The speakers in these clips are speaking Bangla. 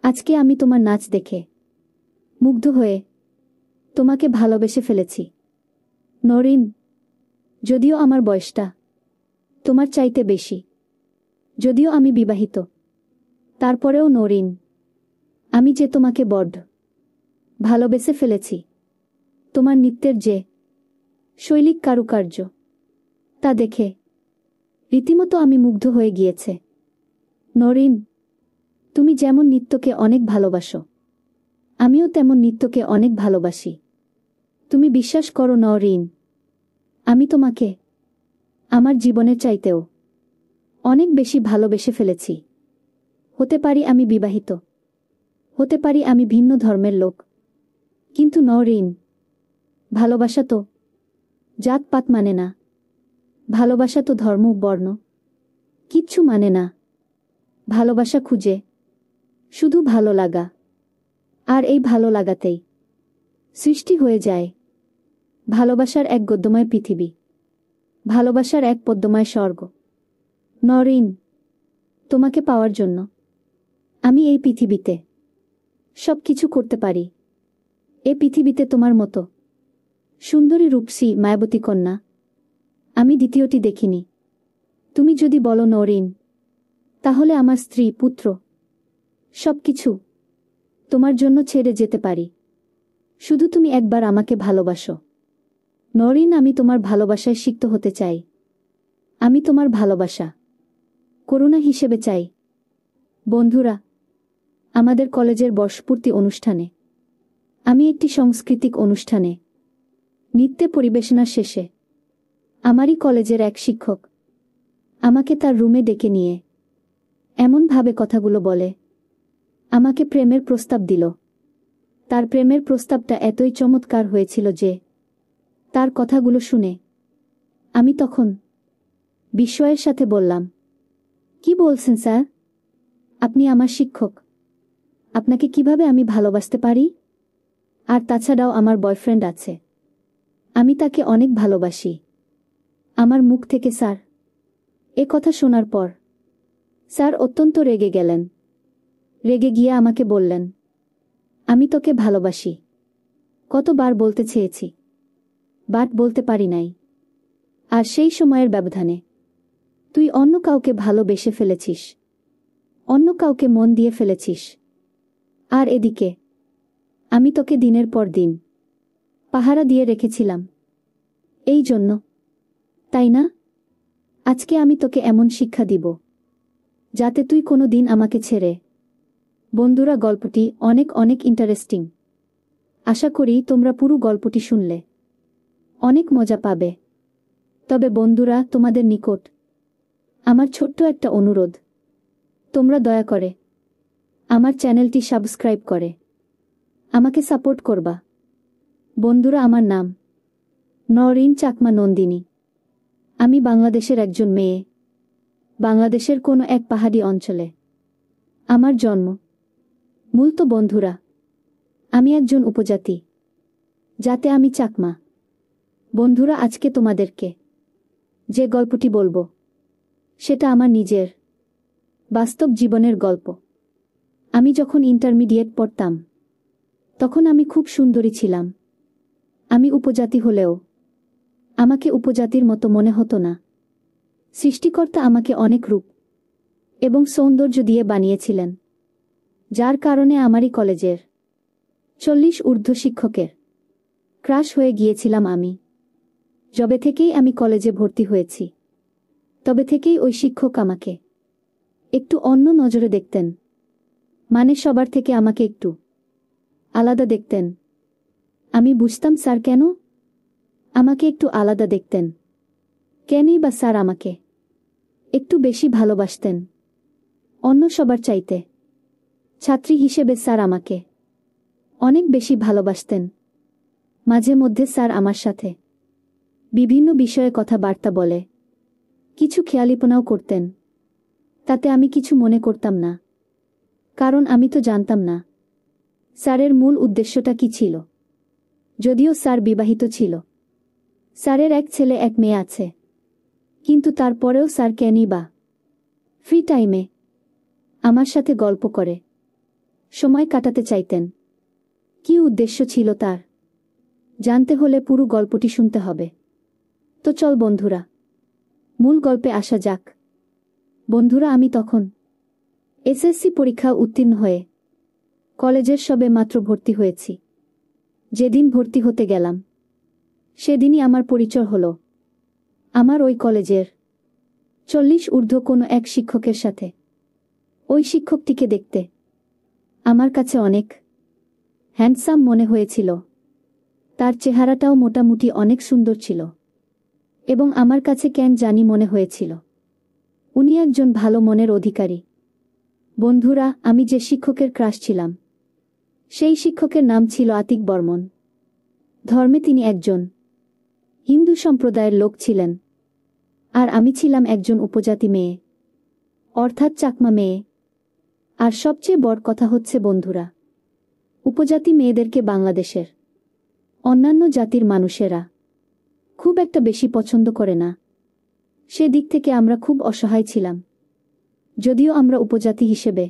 আজকে আমি তোমার নাচ দেখে মুগ্ধ হয়ে তোমাকে ভালোবেসে ফেলেছি নরিন। যদিও আমার বয়সটা তোমার চাইতে বেশি, যদিও আমি বিবাহিত, তারপরেও নরিন, আমি যে তোমাকে বড্ড ভালোবেসে ফেলেছি। তোমার নৃত্যের যে শৈলিক কারুকার্য, তা দেখে রীতিমতো আমি মুগ্ধ হয়ে গিয়েছে নরিন। তুমি যেমন নৃত্যকে অনেক ভালোবাসো, আমিও তেমন নৃত্যকে অনেক ভালোবাসি। তুমি বিশ্বাস করো নরিন, আমি তোমাকে আমার জীবনের চাইতেও অনেক বেশি ভালোবেসে ফেলেছি। হতে পারি আমি বিবাহিত, হতে পারি আমি ভিন্ন ধর্মের লোক, কিন্তু নরিন, ভালোবাসা তো জাতপাত মানে না, ভালোবাসা তো ধর্ম বর্ণ কিচ্ছু মানে না। ভালোবাসা খুঁজে শুধু ভালো লাগা, আর এই ভালো লাগাতেই সৃষ্টি হয়ে যায় ভালোবাসার এক গদ্যময় পৃথিবী, ভালোবাসার এক পদ্যময় স্বর্গ। নরিন, তোমাকে পাওয়ার জন্য আমি এই পৃথিবীতে সব কিছু করতে পারি। এ পৃথিবীতে তোমার মতো সুন্দরী রূপসী মায়াবতী কন্যা আমি দ্বিতীয়টি দেখিনি। তুমি যদি বলো নরিন, তাহলে আমার স্ত্রী পুত্র সব কিছু তোমার জন্য ছেড়ে যেতে পারি। শুধু তুমি একবার আমাকে ভালোবাসো নরিন। আমি তোমার ভালোবাসায় সিক্ত হতে চাই। আমি তোমার ভালোবাসা করুণা হিসেবে চাই। বন্ধুরা, আমাদের কলেজের বর্ষপূর্তি অনুষ্ঠানে আমি একটি সাংস্কৃতিক অনুষ্ঠানে নৃত্যে পরিবেশনা শেষে আমারই কলেজের এক শিক্ষক আমাকে তার রুমে ডেকে নিয়ে এমনভাবে কথাগুলো বলে, আমাকে প্রেমের প্রস্তাব দিল। তার প্রেমের প্রস্তাবটা এতই চমৎকার হয়েছিল যে তার কথাগুলো শুনে আমি তখন বিস্ময়ের সাথে বললাম, কি বলছেন স্যার? আপনি আমার শিক্ষক, আপনাকে কিভাবে আমি ভালোবাসতে পারি? আর তাছাড়াও আমার বয়ফ্রেন্ড আছে, আমি তাকে অনেক ভালোবাসি। আমার মুখ থেকে স্যার এ কথা শোনার পর স্যার অত্যন্ত রেগে গেলেন। রেগে গিয়ে আমাকে বললেন, আমি তোকে ভালোবাসি কতবার বলতে চেয়েছি, বাট বলতে পারি নাই। আর সেই সময়ের ব্যবধানে তুই অন্য কাউকে ভালোবেসে ফেলেছিস, অন্য কাউকে মন দিয়ে ফেলেছিস। আর এদিকে আমি তোকে দিনের পর দিন পাহারা দিয়ে রেখেছিলাম এই জন্য, তাই না? আজকে আমি তোকে এমন শিক্ষা দিব যাতে তুই কোনো দিন আমাকে ছেড়ে। বন্ধুরা, গল্পটি অনেক অনেক ইন্টারেস্টিং। আশা করি তোমরা পুরো গল্পটি শুনলে অনেক মজা পাবে। তবে বন্ধুরা, তোমাদের নিকট আমার ছোট্ট একটা অনুরোধ, তোমরা দয়া করে আমার চ্যানেলটি সাবস্ক্রাইব করে আমাকে সাপোর্ট করবা। বন্ধুরা, আমার নাম নরিন চাকমা নন্দিনী। আমি বাংলাদেশের একজন মেয়ে। বাংলাদেশের কোনো এক পাহাড়ি অঞ্চলে আমার জন্ম। মূলত বন্ধুরা, আমি একজন উপজাতি, যাতে আমি চাকমা। বন্ধুরা, আজকে তোমাদেরকে যে গল্পটি বলবো সেটা আমার নিজের বাস্তব জীবনের গল্প। আমি যখন ইন্টারমিডিয়েট পড়তাম তখন আমি খুব সুন্দরী ছিলাম। আমি উপজাতি হলেও আমাকে উপজাতির মতো মনে হতো না। সৃষ্টিকর্তা আমাকে অনেক রূপ এবং সৌন্দর্য দিয়ে বানিয়েছিলেন, যার কারণে আমারই কলেজের 40 ঊর্ধ্ব শিক্ষকের ক্রাশ হয়ে গিয়েছিলাম আমি। যবে থেকেই আমি কলেজে ভর্তি হয়েছি তবে থেকেই ওই শিক্ষক আমাকে একটু অন্য নজরে দেখতেন, মানে সবার থেকে আমাকে একটু আলাদা দেখতেন। আমি বুঝতাম স্যার কেন আমাকে একটু আলাদা দেখতেন, কেনই বা স্যার আমাকে একটু বেশি ভালোবাসতেন অন্য সবার চাইতে। ছাত্রী হিসেবে স্যার আমাকে অনেক বেশি ভালোবাসতেন। মাঝে মধ্যে স্যার আমার সাথে বিভিন্ন বিষয়ে কথাবার্তা বলে কিছু খেয়ালিপনাও করতেন। তাতে আমি কিছু মনে করতাম না, কারণ আমি তো জানতাম না স্যারের মূল উদ্দেশ্যটা কি ছিল। যদিও স্যার বিবাহিত ছিল, স্যারের এক ছেলে এক মেয়ে আছে, কিন্তু তারপরেও স্যার কেনই বা ফ্রি টাইমে আমার সাথে গল্প করে সময় কাটাতে চাইতেন। কী উদ্দেশ্য ছিল তার? জানতে হলে পুরো গল্পটি শুনতে হবে। তো চল বন্ধুরা, মূল গল্পে আসা যাক। বন্ধুরা, আমি তখন এসএসসি পরীক্ষা উত্তীর্ণ হয়ে কলেজের সবে মাত্র ভর্তি হয়েছি। যেদিন ভর্তি হতে গেলাম সেদিনই আমার পরিচয় হলো আমার ওই কলেজের 40 ঊর্ধ্ব কোনো এক শিক্ষকের সাথে। ওই শিক্ষকটিকে দেখতে আমার কাছে অনেক হ্যান্ডসাম মনে হয়েছিল। তার চেহারাটাও মোটামুটি অনেক সুন্দর ছিল এবং আমার কাছে কেন জানি মনে হয়েছিল উনি একজন ভালো মনের অধিকারী। বন্ধুরা, আমি যে শিক্ষকের ক্রাশ ছিলাম সেই শিক্ষকের নাম ছিল আতিক বর্মন। ধর্মে তিনি একজন হিন্দু সম্প্রদায়ের লোক ছিলেন, আর আমি ছিলাম একজন উপজাতি মেয়ে, অর্থাৎ চাকমা মেয়ে। আর সবচেয়ে বড় কথা হচ্ছে বন্ধুরা, উপজাতি মেয়েদেরকে বাংলাদেশের অন্যান্য জাতির মানুষেরা খুব একটা বেশি পছন্দ করে না। সেদিক থেকে আমরা খুব অসহায় ছিলাম। যদিও আমরা উপজাতি হিসেবে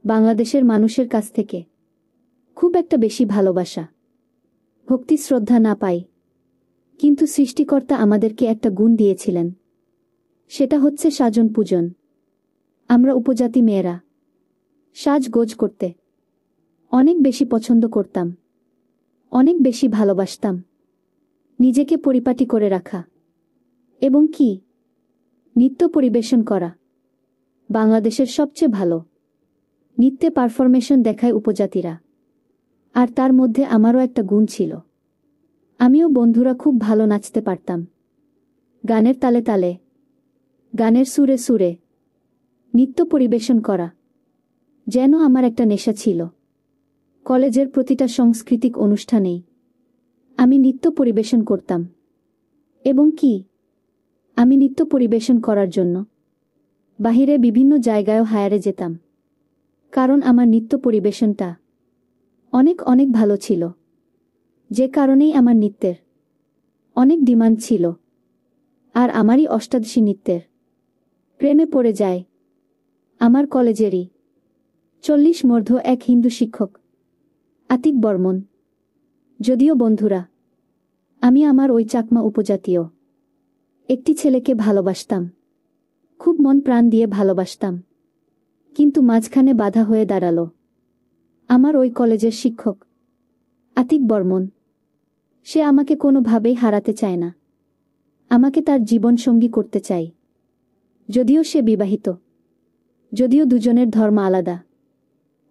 বাংলাদেশের মানুষের কাছ থেকে খুব একটা বেশি ভালোবাসা, ভক্তি, শ্রদ্ধা না পাই, কিন্তু সৃষ্টিকর্তা আমাদেরকে একটা গুণ দিয়েছিলেন, সেটা হচ্ছে সাজন পূজন। আমরা উপজাতি মেয়েরা সাজগোজ করতে অনেক বেশি পছন্দ করতাম, অনেক বেশি ভালোবাসতাম। নিজেকে পরিপাটি করে রাখা এবং কি নৃত্য পরিবেশন করা। বাংলাদেশের সবচেয়ে ভালো নৃত্যে পারফরমেশন দেখায় উপজাতিরা, আর তার মধ্যে আমারও একটা গুণ ছিল। আমিও বন্ধুরা খুব ভালো নাচতে পারতাম। গানের তালে তালে, গানের সুরে সুরে নৃত্য পরিবেশন করা যেন আমার একটা নেশা ছিল। কলেজের প্রতিটা সাংস্কৃতিক অনুষ্ঠানেই আমি নৃত্য পরিবেশন করতাম এবং কি আমি নৃত্য পরিবেশন করার জন্য বাহিরে বিভিন্ন জায়গায়ও হায়ারে যেতাম, কারণ আমার নৃত্য পরিবেশনটা অনেক অনেক ভালো ছিল, যে কারণেই আমার নৃত্যের অনেক ডিমান্ড ছিল। আর আমারই অষ্টাদশী নৃত্যের প্রেমে পড়ে যায় আমার কলেজেরই 40 মূর্ধ্ব এক হিন্দু শিক্ষক আতিক বর্মন। যদিও বন্ধুরা, আমি আমার ওই চাকমা উপজাতীয় একটি ছেলেকে ভালোবাসতাম, খুব মন প্রাণ দিয়ে ভালোবাসতাম, কিন্তু মাঝখানে বাধা হয়ে দাঁড়ালো আমার ওই কলেজের শিক্ষক আতিক বর্মন। সে আমাকে কোনোভাবেই হারাতে চায় না, আমাকে তার জীবনসঙ্গী করতে চায়। যদিও সে বিবাহিত, যদিও দুজনের ধর্ম আলাদা,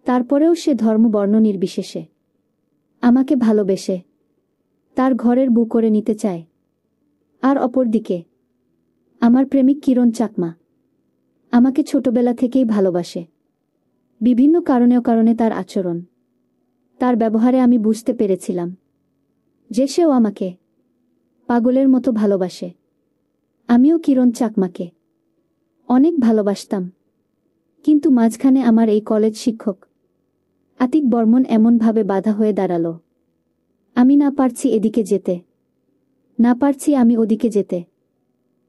তারপরেও সে ধর্ম বর্ণ নির্বিশেষে আমাকে ভালোবেসে তার ঘরের বউ করে নিতে চায়। আর অপরদিকে আমার প্রেমিক কিরণ চাকমা আমাকে ছোটবেলা থেকেই ভালোবাসে। বিভিন্ন কারণে তার আচরণ, তার ব্যবহারে আমি বুঝতে পেরেছিলাম যে সেও আমাকে পাগলের মতো ভালোবাসে। আমিও কিরণ চাকমাকে অনেক ভালোবাসতাম, কিন্তু মাঝখানে আমার এই কলেজ শিক্ষক আতিক বর্মন এমনভাবে বাধা হয়ে দাঁড়ালো। আমি না পারছি এদিকে যেতে, না পারছি আমি ওদিকে যেতে,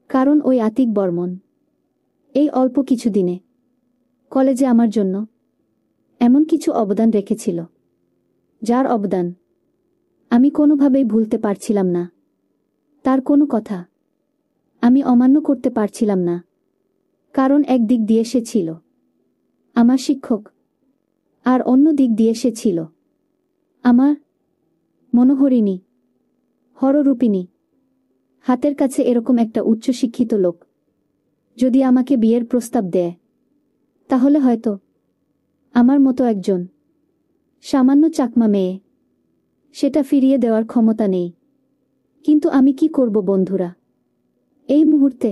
কারণ ওই আতিক বর্মন এই অল্প কিছুদিনে কলেজে আমার জন্য এমন কিছু অবদান রেখেছিল, যার অবদান আমি কোনোভাবেই ভুলতে পারছিলাম না। তার কোনো কথা আমি অমান্য করতে পারছিলাম না, কারণ এক দিক দিয়ে সে ছিল আমার শিক্ষক, আর অন্য দিক দিয়ে সে ছিল আমার মনোহরিণী, হররূপিণী। হাতের কাছে এরকম একটা উচ্চশিক্ষিত লোক যদি আমাকে বিয়ের প্রস্তাব দেয়, তাহলে হয়তো আমার মতো একজন সামান্য চাকমা মেয়ে সেটা ফিরিয়ে দেওয়ার ক্ষমতা নেই। কিন্তু আমি কি করব বন্ধুরা এই মুহূর্তে?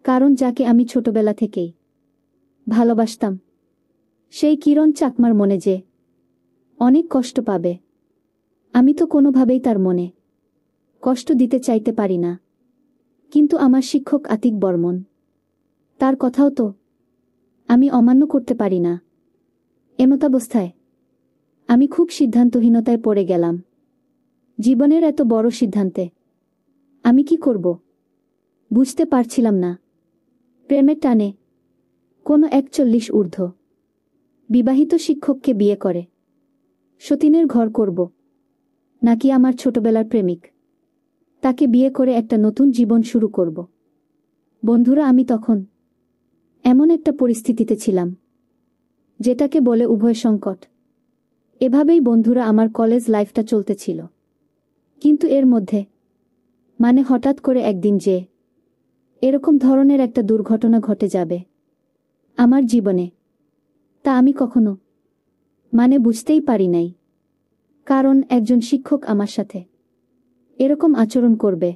কারণ যাকে আমি ছোটবেলা থেকেই ভালোবাসতাম, সেই কিরণ চাকমার মনে যে অনেক কষ্ট পাবে, আমি তো কোনোভাবেই তার মনে কষ্ট দিতে চাইতে পারি না। কিন্তু আমার শিক্ষক আতিক বর্মন, তার কথাও তো আমি অমান্য করতে পারি না। এমতাবস্থায় আমি খুব সিদ্ধান্তহীনতায় পড়ে গেলাম। জীবনের এত বড় সিদ্ধান্তে আমি কি করব বুঝতে পারছিলাম না। প্রেমের টানে কোনো 41 ঊর্ধ্ব বিবাহিত শিক্ষককে বিয়ে করে সতীনের ঘর করব, নাকি আমার ছোটবেলার প্রেমিক তাকে বিয়ে করে একটা নতুন জীবন শুরু করব? বন্ধুরা, আমি তখন এমন একটা পরিস্থিতিতে ছিলাম যেটাকে বলে উভয় সংকট। এভাবেই বন্ধুরা আমার কলেজ লাইফটা চলতেছিল। কিন্তু এর মধ্যে হঠাৎ করে একদিন যে এরকম ধরনের একটা দুর্ঘটনা ঘটে যাবে আমার জীবনে, তা আমি কখনো বুঝতেই পারি নাই। কারণ একজন শিক্ষক আমার সাথে এরকম আচরণ করবে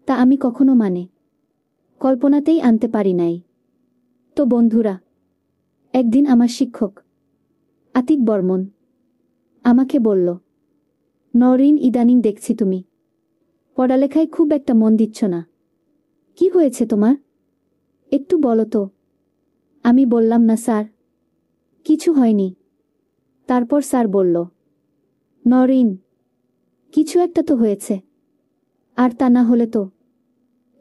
তা আমি কখনো কল্পনাতেই আনতে পারি নাই। তো বন্ধুরা, একদিন আমার শিক্ষক আতিক বর্মন আমাকে বলল, নওরিন, ইদানিং দেখছি তুমি পড়ালেখায় খুব একটা মন দিচ্ছ না। কি হয়েছে তোমার? একটু বলো তো। আমি বললাম, না স্যার, কিছু হয়নি। তারপর স্যার বলল, নওরিন, কিছু একটা তো হয়েছে, আর তা না হলে তো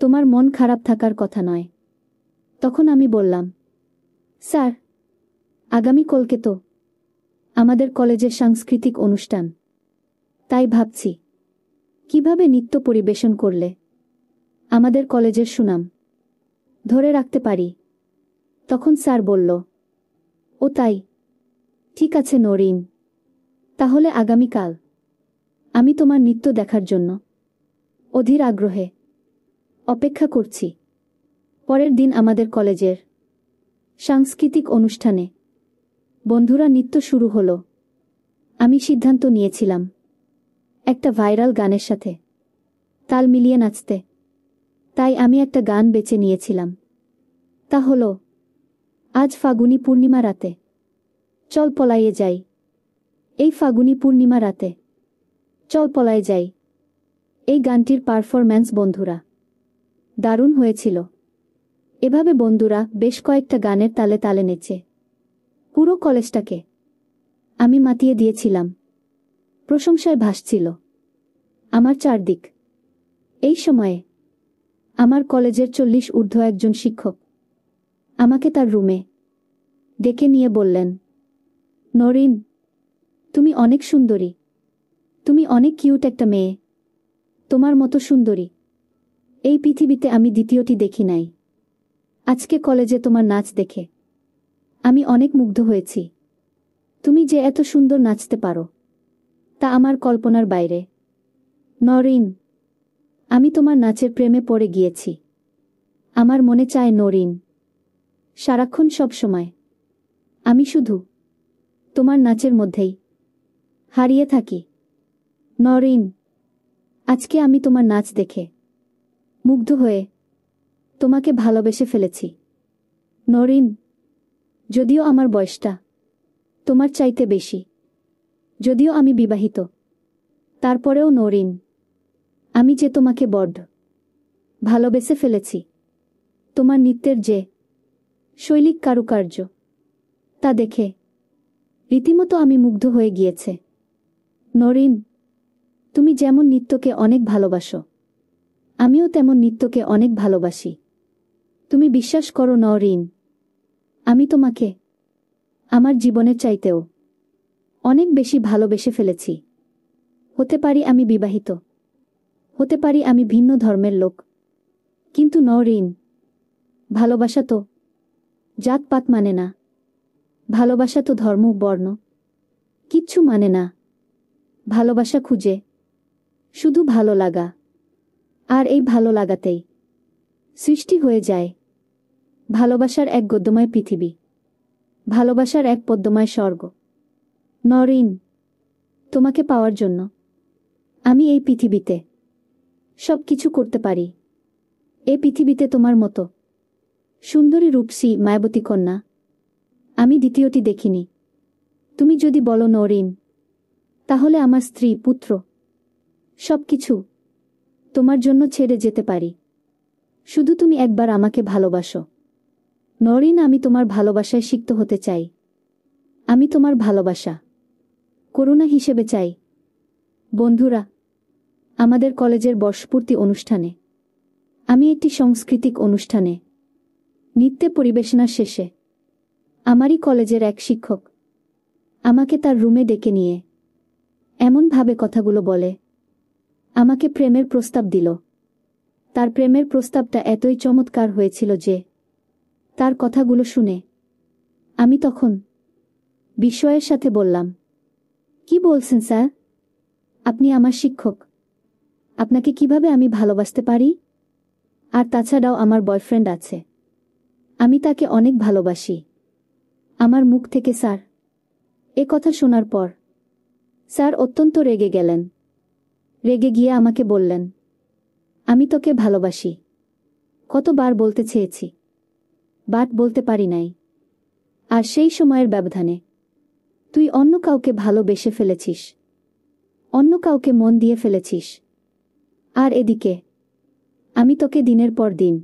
তোমার মন খারাপ থাকার কথা নয়। তখন আমি বললাম, স্যার, আগামীকালকে তো আমাদের কলেজের সাংস্কৃতিক অনুষ্ঠান, তাই ভাবছি কিভাবে নৃত্য পরিবেশন করলে আমাদের কলেজের সুনাম ধরে রাখতে পারি। তখন স্যার বলল, ও তাই, ঠিক আছে নওরিন, তাহলে আগামীকাল আমি তোমার নৃত্য দেখার জন্য অধীর আগ্রহে অপেক্ষা করছি। পরের দিন আমাদের কলেজের সাংস্কৃতিক অনুষ্ঠানে বন্ধুরা নৃত্য শুরু হলো। আমি সিদ্ধান্ত নিয়েছিলাম একটা ভাইরাল গানের সাথে তাল মিলিয়ে নাচতে। তাই আমি একটা গান বেছে নিয়েছিলাম। তা হলো, আজ ফাগুনি পূর্ণিমা রাতে চল পলাইয়ে যাই। এই ফাগুনি পূর্ণিমা রাতে চল পলায়ে যাই। এই গানটির পারফরম্যান্স বন্ধুরা দারুণ হয়েছিল। এভাবে বন্ধুরা বেশ কয়েকটা গানের তালে তালে নেচে পুরো কলেজটাকে আমি মাতিয়ে দিয়েছিলাম। প্রশংসায় ভাসছিল আমার চারদিক। এই সময়ে আমার কলেজের 40 ঊর্ধ্ব একজন শিক্ষক আমাকে তার রুমে ডেকে নিয়ে বললেন, নওরিন, তুমি অনেক সুন্দরী, তুমি অনেক কিউট একটা মেয়ে। তোমার মতো সুন্দরী এই পৃথিবীতে আমি দ্বিতীয়টি দেখি নাই। আজকে কলেজে তোমার নাচ দেখে আমি অনেক মুগ্ধ হয়েছি। তুমি যে এত সুন্দর নাচতে পারো তা আমার কল্পনার বাইরে। নওরিন, আমি তোমার নাচের প্রেমে পড়ে গিয়েছি। আমার মনে চায় নওরিন, সারাক্ষণ সব সময় আমি শুধু তোমার নাচের মধ্যেই হারিয়ে থাকি। নওরিন, আজকে আমি তোমার নাচ দেখে মুগ্ধ হয়ে তোমাকে ভালোবেসে ফেলেছি। নওরিন, যদিও আমার বয়সটা তোমার চাইতে বেশি, যদিও আমি বিবাহিত, তারপরেও নওরিন, আমি যে তোমাকে বড্ড ভালোবেসে ফেলেছি। তোমার নৃত্যের যে শৈলিক কারুকার্য তা দেখে রীতিমতো আমি মুগ্ধ হয়ে গিয়েছে। নওরিন, তুমি যেমন নৃত্যকে অনেক ভালোবাসো, আমিও তেমন নৃত্যকে অনেক ভালোবাসি। তুমি বিশ্বাস করো নওরিন, আমি তোমাকে আমার জীবনের চাইতেও অনেক বেশি ভালোবেসে ফেলেছি। হতে পারি আমি বিবাহিত, হতে পারি আমি ভিন্ন ধর্মের লোক, কিন্তু নওরিন, ভালোবাসা তো জাতপাত মানে না। ভালোবাসা তো ধর্ম বর্ণ কিচ্ছু মানে না। ভালোবাসা খুঁজে শুধু ভালো লাগা, আর এই ভালো লাগাতেই সৃষ্টি হয়ে যায় ভালোবাসার এক গদ্যময় পৃথিবী, ভালোবাসার এক পদ্মময় স্বর্গ। নওরিন, তোমাকে পাওয়ার জন্য আমি এই পৃথিবীতে সব কিছু করতে পারি। এই পৃথিবীতে তোমার মতো সুন্দরী রূপসী মায়াবতী কন্যা আমি দ্বিতীয়টি দেখিনি। তুমি যদি বলো নওরিন, তাহলে আমার স্ত্রী পুত্র সব কিছু তোমার জন্য ছেড়ে যেতে পারি। শুধু তুমি একবার আমাকে ভালোবাসো। নওরিন, আমি তোমার ভালোবাসায় সিক্ত হতে চাই। আমি তোমার ভালোবাসা করুণা হিসেবে চাই। বন্ধুরা, আমাদের কলেজের বর্ষপূর্তি অনুষ্ঠানে আমি একটি সাংস্কৃতিক অনুষ্ঠানে নৃত্যে পরিবেশনার শেষে আমারই কলেজের এক শিক্ষক আমাকে তার রুমে ডেকে নিয়ে এমনভাবে কথাগুলো বলে, আমাকে প্রেমের প্রস্তাব দিল। তার প্রেমের প্রস্তাবটা এতই চমৎকার হয়েছিল যে তার কথাগুলো শুনে আমি তখন বিস্ময়ের সাথে বললাম, কি বলছেন স্যার? আপনি আমার শিক্ষক, আপনাকে কিভাবে আমি ভালোবাসতে পারি? আর তাছাড়াও আমার বয়ফ্রেন্ড আছে, আমি তাকে অনেক ভালোবাসি। আমার মুখ থেকে স্যার এ কথা শোনার পর স্যার অত্যন্ত রেগে গেলেন। রেগে গিয়ে আমাকে বললেন, আমি তোকে ভালোবাসি, কতবার বলতে চেয়েছি, বাট বলতে পারি নাই। আর সেই সময়ের ব্যবধানে তুই অন্য কাউকে ভালোবেসে ফেলেছিস, অন্য কাউকে মন দিয়ে ফেলেছিস। আর এদিকে আমি তোকে দিনের পর দিন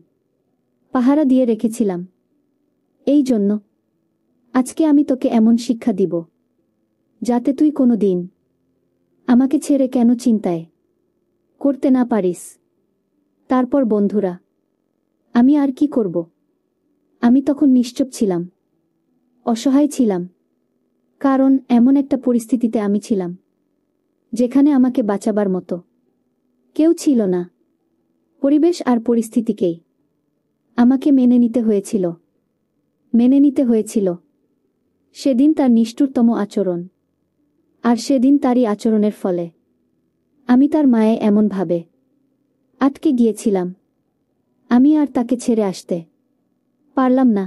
পাহারা দিয়ে রেখেছিলাম। এই জন্য আজকে আমি তোকে এমন শিক্ষা দিব যাতে তুই কোনো দিন আমাকে ছেড়ে কেন চিন্তায় করতে না পারিস। তারপর বন্ধুরা, আমি আর কি করব? আমি তখন নিশ্চুপ ছিলাম, অসহায় ছিলাম, কারণ এমন একটা পরিস্থিতিতে আমি ছিলাম যেখানে আমাকে বাঁচাবার মতো কেউ ছিল না। পরিবেশ আর পরিস্থিতিকেই আমাকে মেনে নিতে হয়েছিল সেদিন তার নিষ্ঠুরতম আচরণ। আর সেদিন তারই আচরণের ফলে আমি তার মায়ে এমনভাবে আটকে গিয়েছিলাম, আমি আর তাকে ছেড়ে আসতে পারলাম না।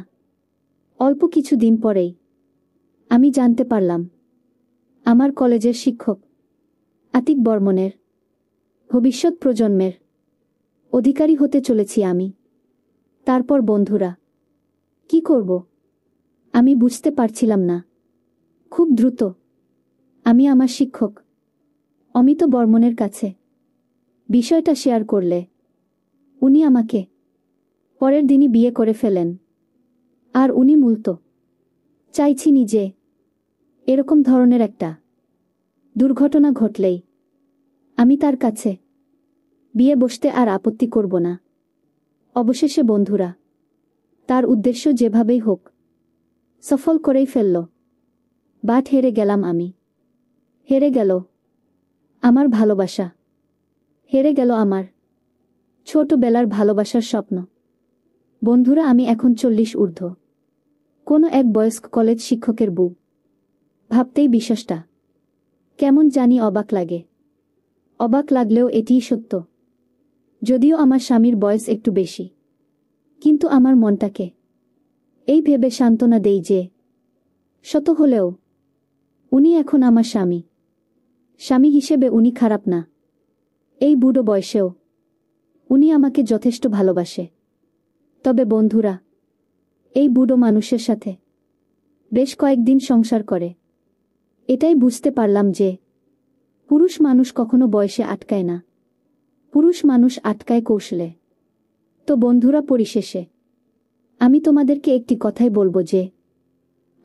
অল্প কিছু দিন পরেই আমি জানতে পারলাম আমার কলেজের শিক্ষক আতিক বর্মনের ভবিষ্যৎ প্রজন্মের অধিকারী হতে চলেছি আমি। তারপর বন্ধুরা, কি করব আমি বুঝতে পারছিলাম না। খুব দ্রুত আমি আমার শিক্ষক অমিত বর্মনের কাছে বিষয়টা শেয়ার করলে উনি আমাকে পরের দিনই বিয়ে করে ফেলেন। আর উনি মূলত চাইছিনি যে এরকম ধরনের একটা দুর্ঘটনা ঘটলেই আমি তার কাছে বিয়ে বসতে আর আপত্তি করব না। অবশেষে বন্ধুরা, তার উদ্দেশ্য যেভাবেই হোক সফল করেই ফেলল। বাট হেরে গেলাম আমি, হেরে গেল আমার ভালোবাসা, হেরে গেল আমার ছোটবেলার ভালোবাসার স্বপ্ন। বন্ধুরা, আমি এখন 40 ঊর্ধ্ব কোনো এক বয়স্ক কলেজ শিক্ষকের বউ। ভাবতেই বিশ্বাসটা কেমন জানি অবাক লাগে। অবাক লাগলেও এটিই সত্য। যদিও আমার স্বামীর বয়স একটু বেশি, কিন্তু আমার মনটাকে এই ভেবে সান্ত্বনা দেই যে শত হলেও উনি এখন আমার স্বামী। স্বামী হিসেবে উনি খারাপ না। এই বুড়ো বয়সেও উনি আমাকে যথেষ্ট ভালোবাসে। তবে বন্ধুরা, এই বুড়ো মানুষের সাথে বেশ কয়েকদিন সংসার করে এটাই বুঝতে পারলাম যে পুরুষ মানুষ কখনো বয়সে আটকায় না, পুরুষ মানুষ আটকায় কৌশলে। তো বন্ধুরা, পরিশেষে আমি তোমাদেরকে একটি কথাই বলবো যে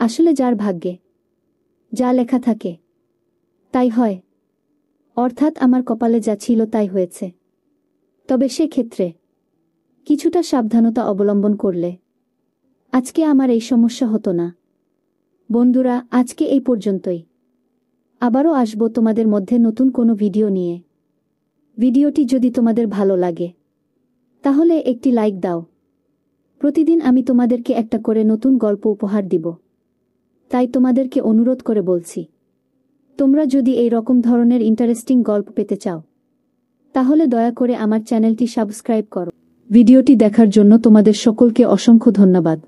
আসলে যার ভাগ্যে যা লেখা থাকে তাই হয়। অর্থাৎ আমার কপালে যা ছিল তাই হয়েছে। তবে সেক্ষেত্রে কিছুটা সাবধানতা অবলম্বন করলে আজকে আমার এই সমস্যা হতো না। বন্ধুরা, আজকে এই পর্যন্তই। আবারও আসবো তোমাদের মধ্যে নতুন কোনো ভিডিও নিয়ে। ভিডিওটি যদি তোমাদের ভালো লাগে তাহলে একটি লাইক দাও। প্রতিদিন আমি তোমাদেরকে একটা করে নতুন গল্প উপহার দিব। তাই তোমাদেরকে অনুরোধ করে বলছি, তোমরা যদি এই রকম ধরনের ইন্টারেস্টিং গল্প পেতে চাও তাহলে দয়া করে আমার চ্যানেলটি সাবস্ক্রাইব করো। ভিডিওটি দেখার জন্য তোমাদের সকলকে অসংখ্য ধন্যবাদ।